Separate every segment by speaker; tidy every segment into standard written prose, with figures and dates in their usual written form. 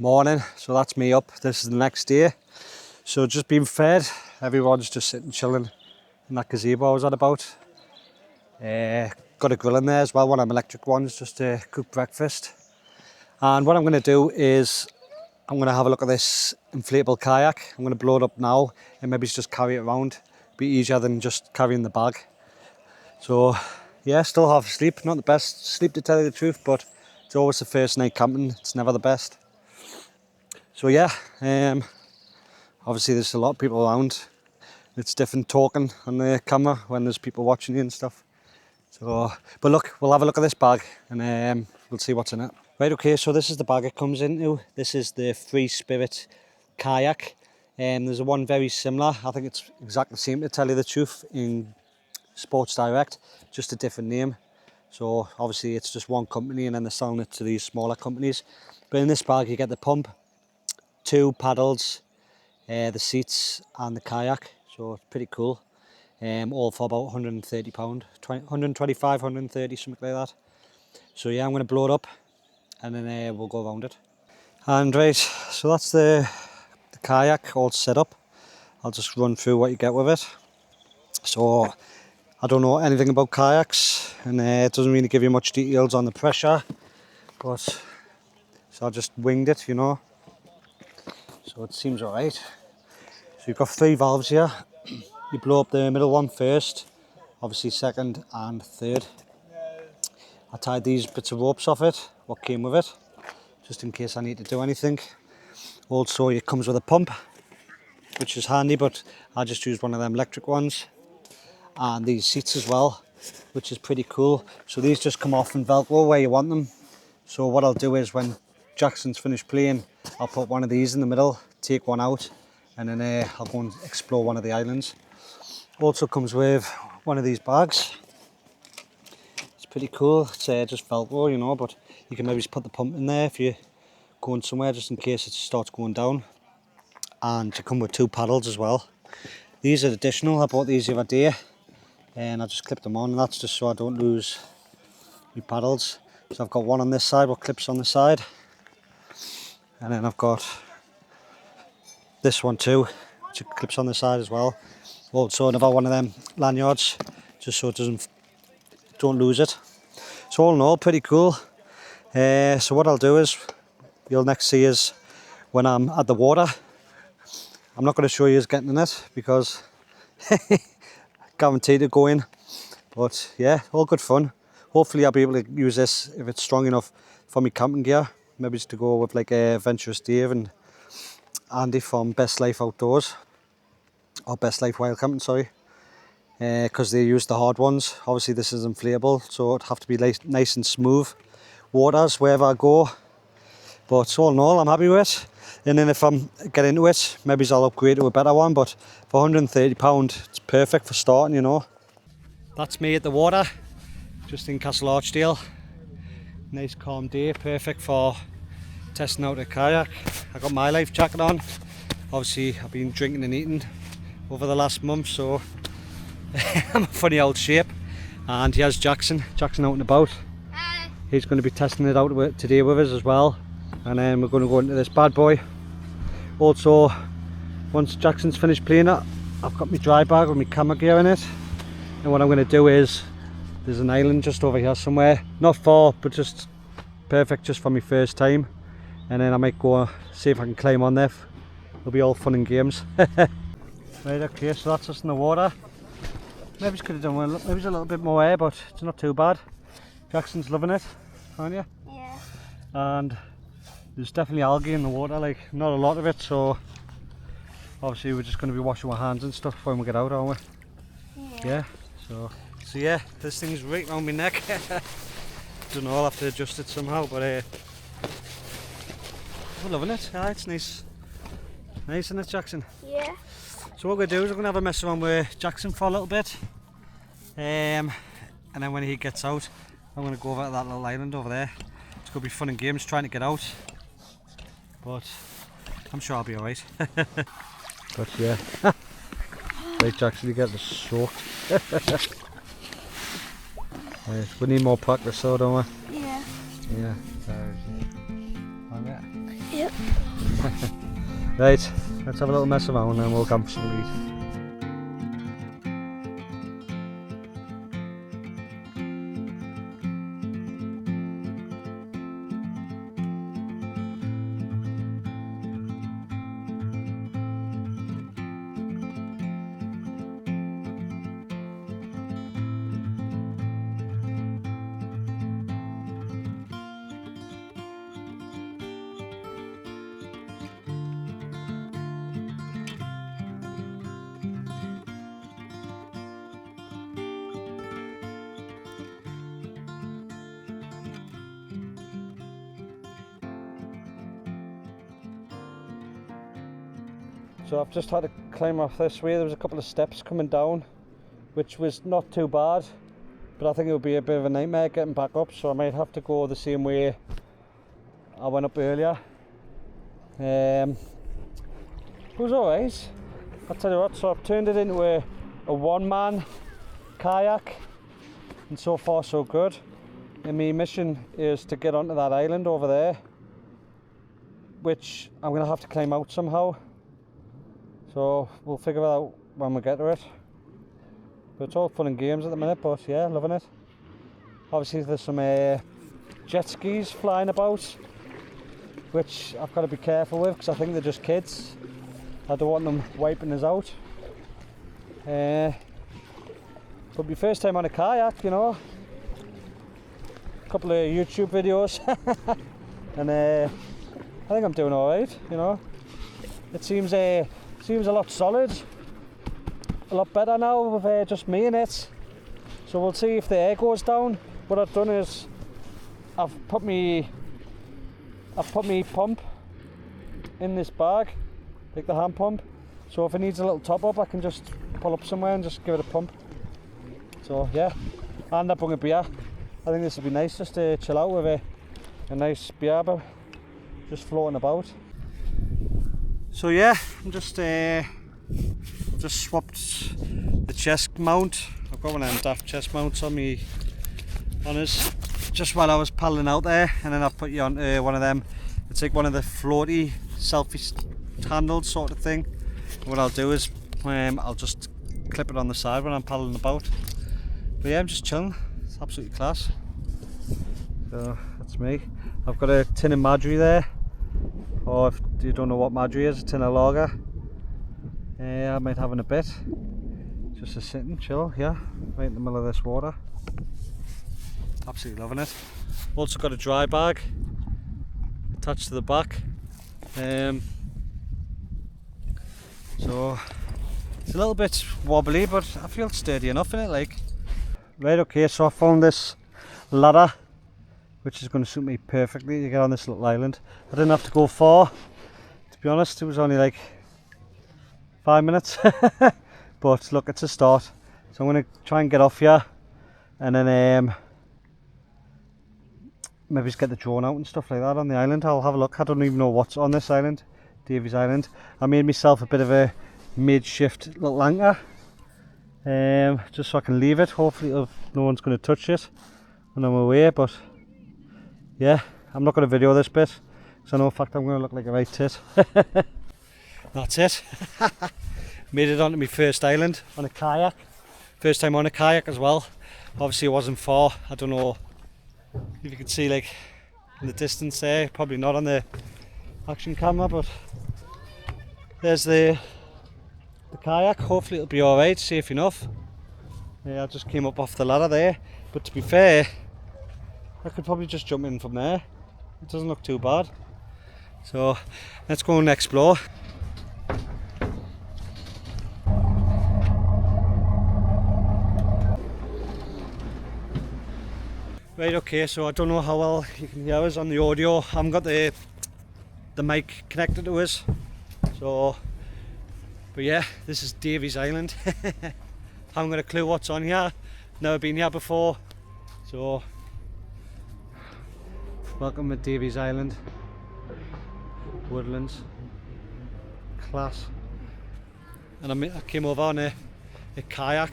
Speaker 1: Morning, so that's me up. This is the next day. So just been fed. Everyone's just sitting chilling in that gazebo I was on about. Got a grill in there as well, one of them electric ones, just to cook breakfast. And what I'm going to do is I'm going to have a look at this inflatable kayak. I'm going to blow it up now and maybe just carry it around. Be easier than just carrying the bag. So yeah, still half asleep. Not the best sleep to tell you the truth, but it's always the first night camping. It's never the best. So yeah, obviously there's a lot of people around. It's different talking on the camera when there's people watching you and stuff. So, but look, we'll have a look at this bag and we'll see what's in it. Right, okay, so this is the bag it comes into. This is the Freespirit kayak. There's one very similar. I think it's exactly the same, to tell you the truth, in Sports Direct, just a different name. So obviously it's just one company and then they're selling it to these smaller companies. But in this bag you get the pump, 2 paddles, the seats and the kayak, so it's pretty cool. All for about £130, 125, 130, something like that. So yeah, I'm going to blow it up and then we'll go around it. And right, so that's the kayak all set up. I'll just run through what you get with it. So I don't know anything about kayaks and it doesn't really give you much details on the pressure, but so I just winged it, you know. So it seems alright. So you've got 3 valves here. You blow up the middle one first, obviously second and third. I tied these bits of ropes off it, what came with it, just in case I need to do anything. Also it comes with a pump, which is handy, but I just used one of them electric ones. And these seats as well, which is pretty cool. So these just come off and Velcro where you want them. So what I'll do is when Jackson's finished playing, I'll put one of these in the middle, take one out, and then I'll go and explore one of the islands. Also comes with one of these bags. It's pretty cool. It's just Velcro, you know, but you can maybe just put the pump in there if you're going somewhere, just in case it starts going down. And you come with 2 paddles as well. These are additional. I bought these the other day and I just clipped them on, and that's just so I don't lose my paddles. So I've got one on this side with clips on the side, and then I've got this one too, which clips on the side as well. Also another one of them lanyards, just so it don't lose it. So all in all, pretty cool. So what I'll do is, you'll next see is when I'm at the water. I'm not going to show you getting in it because guaranteed to go in. But yeah, all good fun. Hopefully I'll be able to use this if it's strong enough for my camping gear. Maybe just to go with like Adventurous Dave and Andy from Best Life Outdoors. Or Best Life Wild Camping, sorry. Because they use the hard ones. Obviously this is inflatable, so it'd have to be nice and smooth waters wherever I go. But all in all, I'm happy with it. And then if I'm get into it, maybe I'll upgrade to a better one. But for £130, it's perfect for starting, you know. That's me at the water, just in Castle Archdale. Nice calm day, perfect for testing out a kayak. I got my life jacket on. Obviously I've been drinking and eating over the last month, so I'm a funny old shape. And here's Jackson out and about. Hi. He's going to be testing it out today with us as well. And then we're going to go into this bad boy. Also, once Jackson's finished playing it, I've got my dry bag with my camera gear in it. And what I'm going to do is, there's an island just over here somewhere. Not far, but just perfect just for my first time. And then I might go see if I can climb on there. It'll be all fun and games. Right, okay, so that's us in the water. Maybe could have done one, maybe a little bit more air, but it's not too bad. Jackson's loving it, aren't you?
Speaker 2: Yeah.
Speaker 1: And there's definitely algae in the water, like not a lot of it, so obviously we're just going to be washing our hands and stuff when we get out, aren't we? Yeah. So yeah, this thing's right around my neck. Don't know, I'll have to adjust it somehow, but we're loving it. Yeah, it's nice. Nice, isn't it, Jackson?
Speaker 2: Yeah.
Speaker 1: So what we're going to do is we're going to have a mess around with Jackson for a little bit. And then when he gets out, I'm going to go over to that little island over there. It's going to be fun and games trying to get out. But I'm sure I'll be alright. But yeah. Right, Jackson, you get soaked. Right, we need more practice though, don't we?
Speaker 2: Yeah.
Speaker 1: Yeah.
Speaker 2: Yep.
Speaker 1: Right, let's have a little mess around and we'll camp for some meat. So I've just had to climb off this way. There was a couple of steps coming down, which was not too bad, but I think it would be a bit of a nightmare getting back up, so I might have to go the same way I went up earlier. It was alright, I'll tell you what. So I've turned it into a one-man kayak, and so far so good. And my mission is to get onto that island over there, which I'm going to have to climb out somehow. So we'll figure it out when we get to it. But it's all fun and games at the minute, but yeah, loving it. Obviously there's some jet skis flying about, which I've got to be careful with because I think they're just kids. I don't want them wiping us out. But my first time on a kayak, you know. A couple of YouTube videos. And I think I'm doing alright, you know. It seems a lot solid, a lot better now with just me in it. So we'll see if the air goes down. What I've done is I've put me pump in this bag, like the hand pump. So if it needs a little top up, I can just pull up somewhere and just give it a pump. So yeah, and I bring a beer. I think this would be nice just to chill out with a nice beer, but just floating about. So yeah, I'm just swapped the chest mount. I've got one of them daft chest mounts on us just while I was paddling out there, and then I've put you on one of them. It's like one of the floaty selfie handled sort of thing. And what I'll do is I'll just clip it on the side when I'm paddling about. But yeah, I'm just chilling. It's absolutely class. So that's me. I've got a tin of Marjorie there. Or if you don't know what Marjorie is, a tin of lager. I might have in a bit. Just a sitting chill, yeah, right in the middle of this water. Absolutely loving it. Also got a dry bag attached to the back. So it's a little bit wobbly, but I feel sturdy enough in it, like. Right, okay, so I found this ladder, which is going to suit me perfectly to get on this little island. I didn't have to go far, to be honest. It was only like 5 minutes. But look, it's a start. So I'm going to try and get off here, and then maybe just get the drone out and stuff like that on the island. I'll have a look. I don't even know what's on this island, Davies Island. I made myself a bit of a makeshift little anchor, just so I can leave it. Hopefully no one's going to touch it when I'm away. But yeah, I'm not going to video this bit because I know in fact I'm going to look like a right tit. That's it. Made it onto my first island on a kayak. First time on a kayak as well. Obviously it wasn't far. I don't know if you can see like in the distance there. Probably not on the action camera, but there's the kayak. Hopefully it'll be alright, safe enough. Yeah, I just came up off the ladder there. But to be fair, I could probably just jump in from there. It doesn't look too bad. So let's go and explore. Right, okay, so I don't know how well you can hear us on the audio. I haven't got the mic connected to us. So, but yeah, this is Davies Island. Haven't got a clue what's on here. Never been here before. So, welcome to Davies Island. Woodlands. Class. And I came over on a kayak,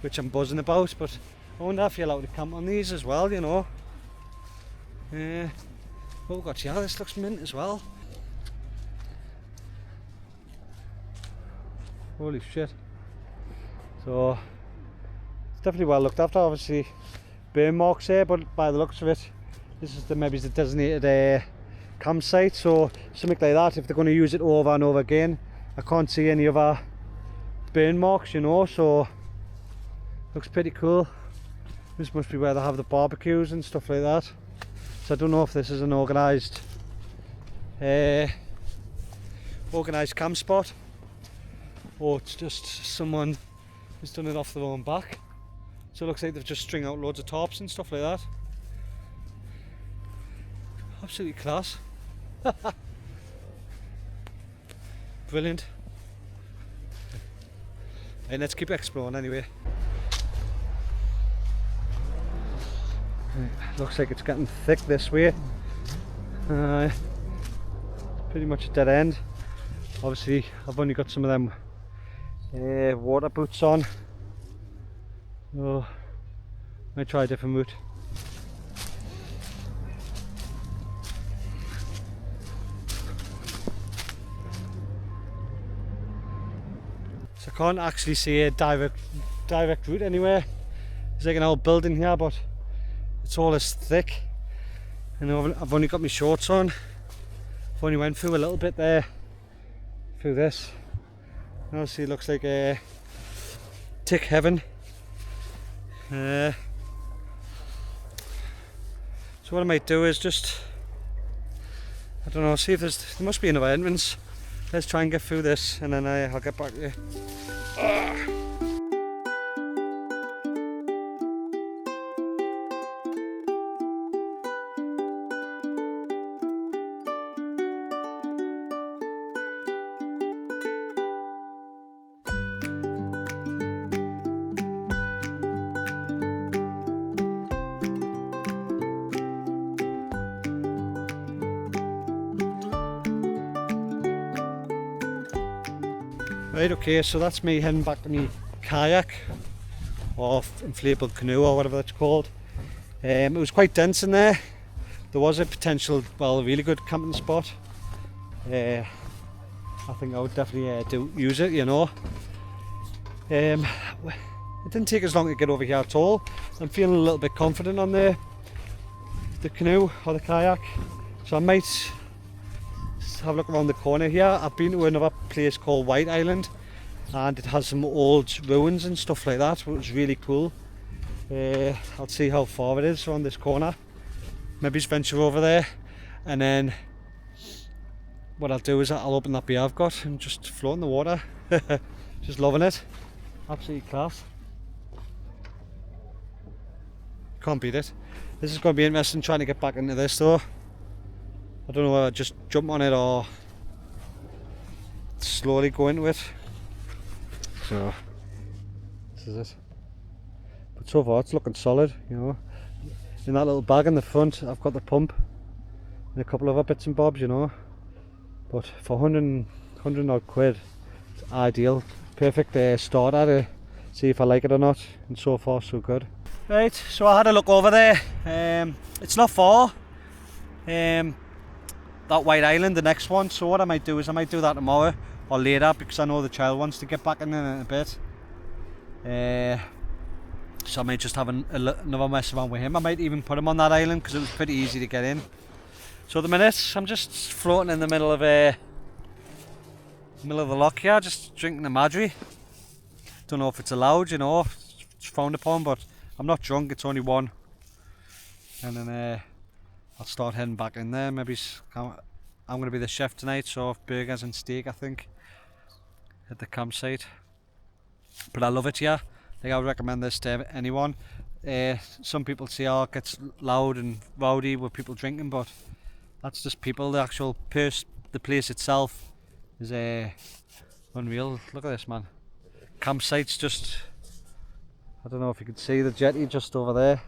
Speaker 1: which I'm buzzing about, but I wonder if you're allowed to camp on these as well, you know. What we've got here, this looks mint as well. Holy shit. So it's definitely well looked after. Obviously burn marks here, but by the looks of it, this is maybe the designated campsite, so something like that, if they're going to use it over and over again. I can't see any other burn marks, you know, so looks pretty cool. This must be where they have the barbecues and stuff like that. So I don't know if this is an organised camp spot, or it's just someone who's done it off their own back. So it looks like they've just string out loads of tarps and stuff like that. Absolutely class. Brilliant. And let's keep exploring anyway. Looks like it's getting thick this way. Pretty much a dead end. Obviously I've only got some of them water boots on. Oh, might try a different route. So I can't actually see a direct route anywhere. There's like an old building here, but it's all as thick, and I've only got my shorts on. I've only went through a little bit there, through this. And obviously it looks like a tick heaven. So what I might do is just, I don't know, see if there must be another entrance. Let's try and get through this, and then I'll get back to you. Right, okay, so that's me heading back to my kayak, or inflatable canoe, or whatever it's called. It was quite dense in there. There was a potential, well, a really good camping spot. I think I would definitely use it, you know. It didn't take as long to get over here at all. I'm feeling a little bit confident on the canoe or the kayak, so I might have a look around the corner here. I've been to another place called White Island, and it has some old ruins and stuff like that, which was really cool. I'll see how far it is around this corner. Maybe just venture over there, and then what I'll do is I'll open that beer I've got and just float in the water. Just loving it. Absolutely class. Can't beat it. This is going to be interesting trying to get back into this though. I don't know whether I just jump on it or slowly go into it. So this is it. But so far it's looking solid, you know. In that little bag in the front I've got the pump and a couple of other bits and bobs, you know. But for 100 odd quid, it's ideal. Perfect starter to see if I like it or not, and so far so good. Right, so I had a look over there. It's not far. That White Island, the next one. So what I might do is I might do that tomorrow or later, because I know the child wants to get back in a bit. So I might just have another mess around with him. I might even put him on that island because it was pretty easy to get in. So at the minute I'm just floating in the middle of the loch here, just drinking a Madri. Don't know if it's allowed, you know, it's frowned upon, but I'm not drunk, it's only one. And then I'll start heading back in there. Maybe I'm going to be the chef tonight, so burgers and steak I think at the campsite. But I love it here. Like I would recommend this to anyone. Some people say, oh, it gets loud and rowdy with people drinking, but that's just people. The actual the place itself is unreal. Look at this, man. Campsite's just, I don't know if you can see the jetty just over there.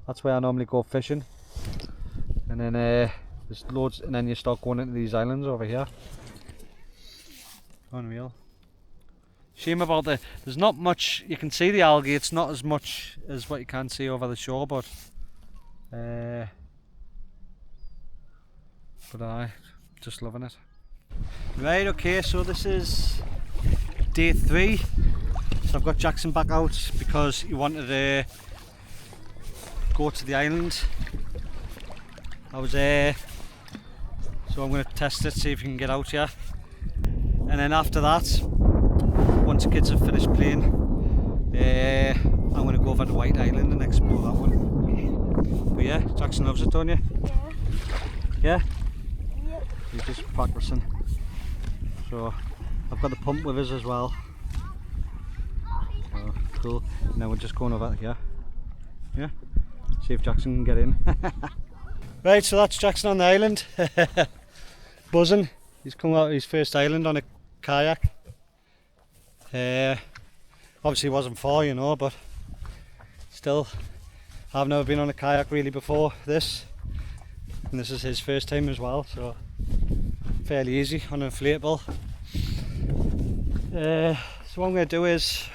Speaker 1: That's where I normally go fishing. And then there's loads, and then you start going into these islands over here. Unreal. Shame about there's not much, you can see the algae, it's not as much as what you can see over the shore, but I just loving it. Right, okay, so this is day 3. So I've got Jackson back out because he wanted to go to the island. I was there, so I'm going to test it, see if he can get out here. And then after that, once the kids have finished playing, I'm going to go over to White Island and explore that one. But yeah, Jackson loves it, don't you? Yeah? Yeah? He's just practicing. So I've got the pump with us as well. So cool. Now we're just going over here. Yeah? See if Jackson can get in. Right, so that's Jackson on the island. Buzzing. He's come out of his first island on a kayak. Obviously it wasn't far, you know, but still, I've never been on a kayak really before this, and this is his first time as well, so fairly easy on an inflatable. So what I'm going to do is,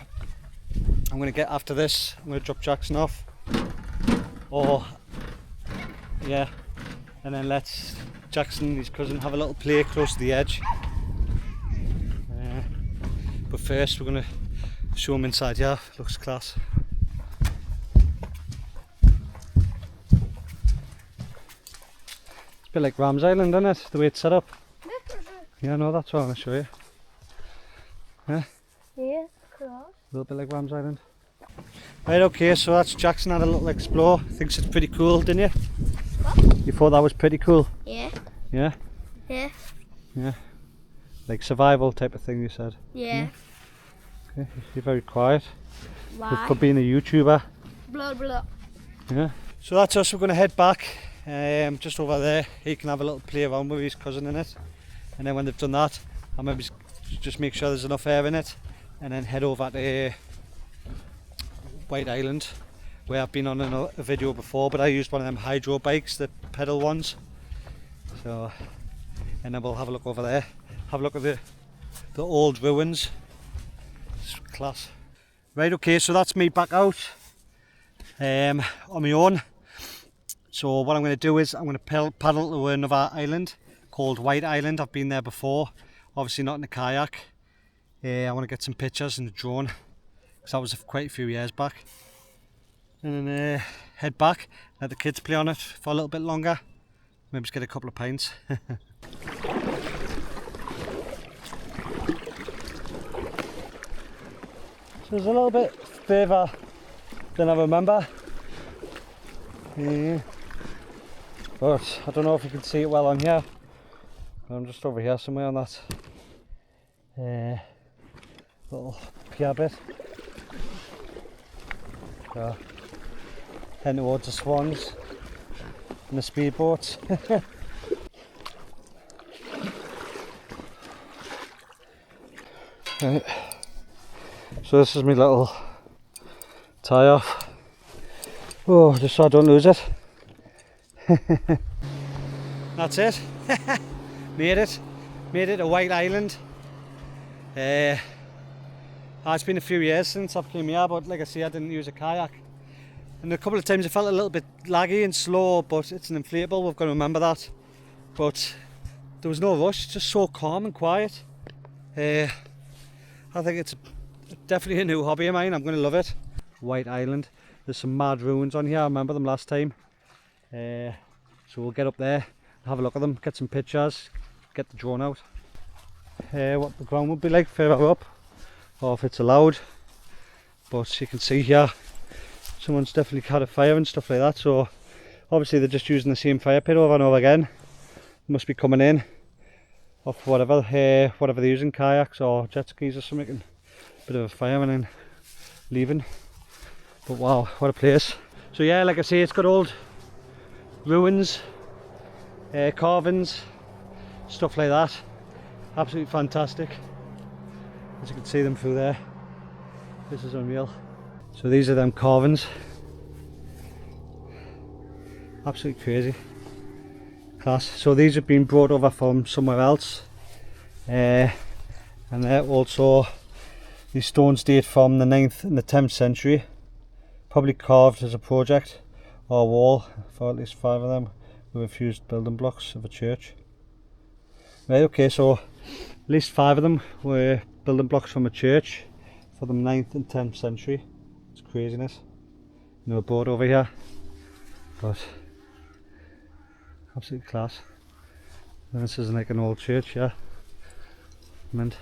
Speaker 1: I'm going to get after this, I'm going to drop Jackson off, or yeah, and then let Jackson and his cousin have a little play close to the edge. But first we're going to show him inside here. Looks class. It's a bit like Ram's Island, isn't it? The way it's set up. Yeah, no, that's what I want to show you. Yeah?
Speaker 2: Yeah, class.
Speaker 1: A little bit like Ram's Island. Right, okay, so that's Jackson had a little explore. Thinks it's pretty cool, didn't you? What? You thought that was pretty cool?
Speaker 2: Yeah.
Speaker 1: Yeah?
Speaker 2: Yeah.
Speaker 1: Yeah. Like survival type of thing, you said?
Speaker 2: Yeah.
Speaker 1: Okay, you're very quiet.
Speaker 2: Why?
Speaker 1: For being a YouTuber.
Speaker 2: Blah blah.
Speaker 1: Yeah. So that's us, we're going to head back just over there. He can have a little play around with his cousin in it. And then when they've done that, I'll maybe just make sure there's enough air in it. And then head over to White Island, where I've been on a video before, but I used one of them hydro bikes, the pedal ones. So, and then we'll have a look over there. Have a look at the old ruins. It's class. Right, okay, so that's me back out on my own. So what I'm going to do is I'm going to paddle to another island called White Island. I've been there before, obviously not in a kayak. I want to get some pictures in the drone, because that was quite a few years back. And then head back, let the kids play on it for a little bit longer. Maybe just get a couple of pints. So it's a little bit further than I remember. Yeah. But I don't know if you can see it well on here. I'm just over here somewhere on that little pier bit. So, heading towards the swans and the speedboats. Right. So this is my little tie off. Oh, just so I don't lose it. That's it. Made it a White Island. It's been a few years since I've came here, but like I say, I didn't use a kayak. And a couple of times I felt a little bit laggy and slow, but it's an inflatable, we've got to remember that. But there was no rush, just so calm and quiet. I think it's definitely a new hobby of mine, I'm going to love it. White Island, there's some mad ruins on here, I remember them last time. So we'll get up there, have a look at them, get some pictures, get the drone out. What the ground would be like further up, or if it's allowed. But you can see here, someone's definitely had a fire and stuff like that, so obviously they're just using the same fire pit over and over again. Must be coming in off whatever they're using, kayaks or jet skis or something, and a bit of a fire and then leaving. But wow, what a place. So yeah, like I say, it's got old ruins, carvings, stuff like that. Absolutely fantastic. As you can see them through there. This is unreal. So these are them carvings. Absolutely crazy. Class. So these have been brought over from somewhere else. And they're also, these stones date from the 9th and the 10th century. Probably carved as a project or wall for at least 5 of them with fused building blocks of a church. Right, okay, so at least 5 of them were building blocks from a church for the 9th and 10th century. It's craziness. No boat over here, but absolutely class. And this is like an old church, yeah. Mint.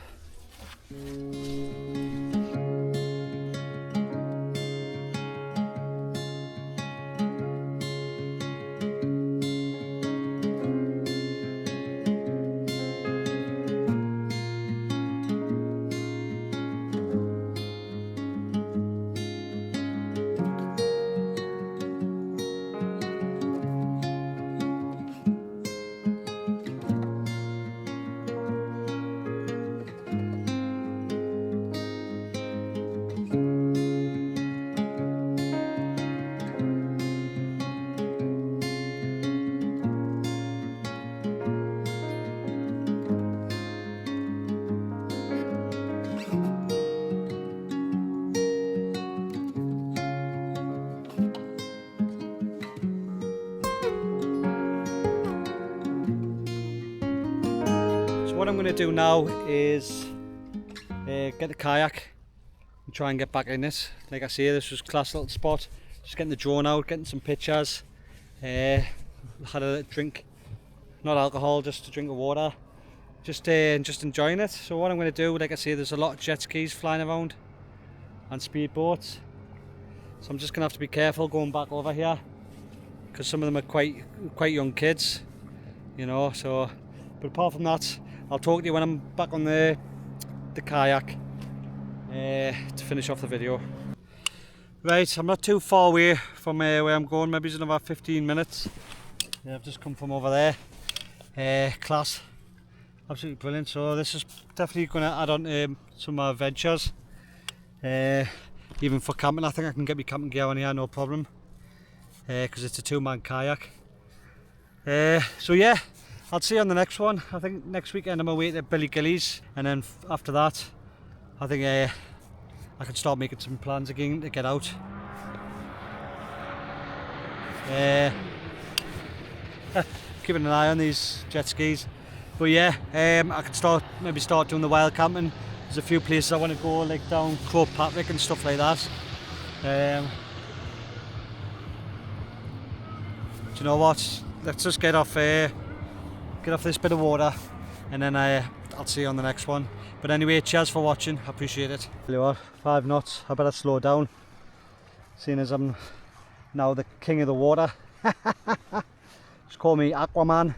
Speaker 1: What I'm going to do now is get the kayak and try and get back in it. Like I say, this was a class little spot. Just getting the drone out, getting some pictures. Had a drink, not alcohol, just a drink of water. Just enjoying it. So what I'm going to do, like I say, there's a lot of jet skis flying around and speedboats. So I'm just going to have to be careful going back over here because some of them are quite young kids, you know. So, but apart from that, I'll talk to you when I'm back on the kayak to finish off the video. Right, I'm not too far away from where I'm going, maybe it's another 15 minutes. Yeah, I've just come from over there. Class, absolutely brilliant. So this is definitely going to add on to some of my adventures. Even for camping, I think I can get my camping gear on here, no problem. Because it's a 2-man kayak. So yeah. I'll see you on the next one. I think next weekend I'm away to Billy Gillies, and then after that I think I can start making some plans again to get out. Keeping an eye on these jet skis. But yeah, I can maybe start doing the wild camping. There's a few places I want to go, like down Crow Patrick and stuff like that. Do you know what? Let's just get off this bit of water, and then I'll see you on the next one. But anyway, cheers for watching, I appreciate it. There you are, 5 knots, I better slow down, seeing as I'm now the king of the water. Just call me Aquaman.